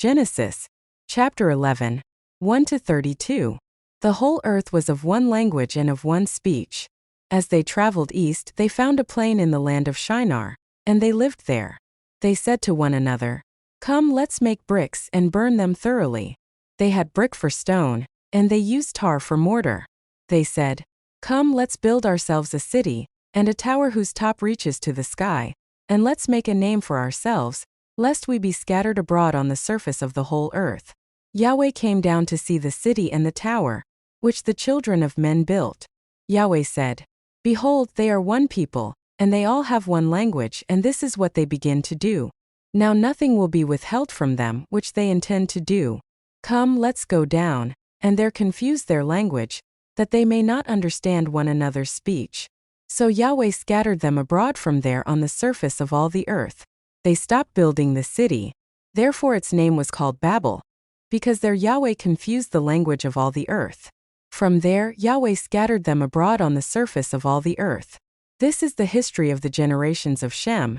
Genesis, chapter 11, 1-32. The whole earth was of one language and of one speech. As they traveled east, they found a plain in the land of Shinar, and they lived there. They said to one another, "Come, let's make bricks and burn them thoroughly." They had brick for stone, and they used tar for mortar. They said, "Come, let's build ourselves a city, and a tower whose top reaches to the sky, and let's make a name for ourselves, lest we be scattered abroad on the surface of the whole earth." Yahweh came down to see the city and the tower, which the children of men built. Yahweh said, "Behold, they are one people, and they all have one language, and this is what they begin to do. Now nothing will be withheld from them which they intend to do. Come, let's go down, and there confuse their language, that they may not understand one another's speech." So Yahweh scattered them abroad from there on the surface of all the earth. They stopped building the city. Therefore its name was called Babel, because there Yahweh confused the language of all the earth. From there Yahweh scattered them abroad on the surface of all the earth. This is the history of the generations of Shem.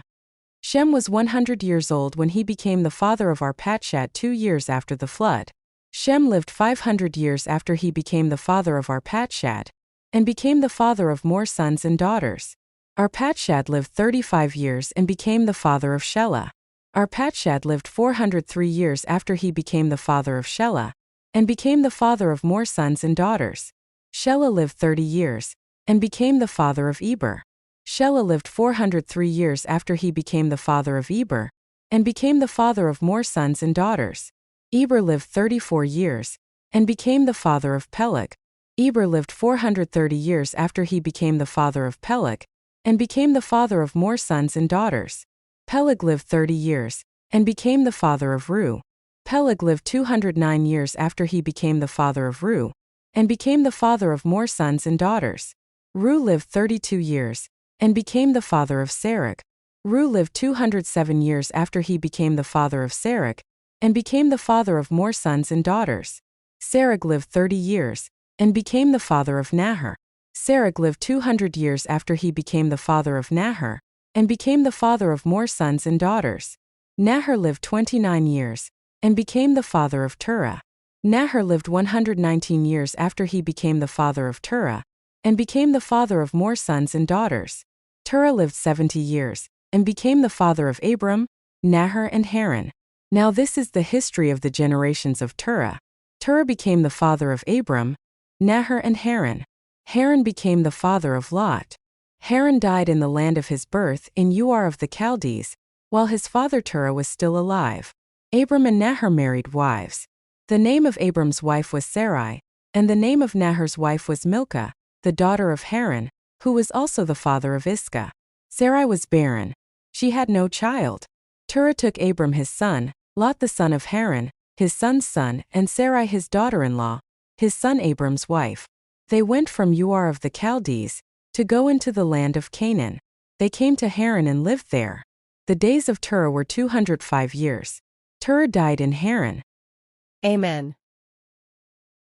Shem was 100 years old when he became the father of Arpachshad 2 years after the flood. Shem lived 500 years after he became the father of Arpachshad, and became the father of more sons and daughters. Arpachshad lived 35 years and became the father of Shelah. Arpachshad lived 403 years after he became the father of Shelah, and became the father of more sons and daughters. Shelah lived 30 years, and became the father of Eber. Shelah lived 403 years after he became the father of Eber, and became the father of more sons and daughters. Eber lived 34 years, and became the father of Peleg. Eber lived 430 years after he became the father of Peleg, and became the father of more sons and daughters. Peleg lived 30 years, and became the father of Reu. Peleg lived 209 years after he became the father of Reu, and became the father of more sons and daughters. Reu lived 32 years, and became the father of Serug. Reu lived 207 years after he became the father of Serug, and became the father of more sons and daughters. Serug lived 30 years, and became the father of Nahor. Serug lived 200 years after he became the father of Nahor, and became the father of more sons and daughters. Nahor lived 29 years, and became the father of Terah. Nahor lived 119 years after he became the father of Terah, and became the father of more sons and daughters. Terah lived 70 years, and became the father of Abram, Nahor and Haran. Now this is the history of the generations of Terah. Terah became the father of Abram, Nahor and Haran. Haran became the father of Lot. Haran died in the land of his birth in Ur of the Chaldees, while his father Terah was still alive. Abram and Nahor married wives. The name of Abram's wife was Sarai, and the name of Nahor's wife was Milcah, the daughter of Haran, who was also the father of Iscah. Sarai was barren. She had no child. Terah took Abram his son, Lot the son of Haran, his son's son, and Sarai his daughter-in-law, his son Abram's wife. They went from Ur of the Chaldees, to go into the land of Canaan. They came to Haran and lived there. The days of Terah were 205 years. Terah died in Haran. Amen.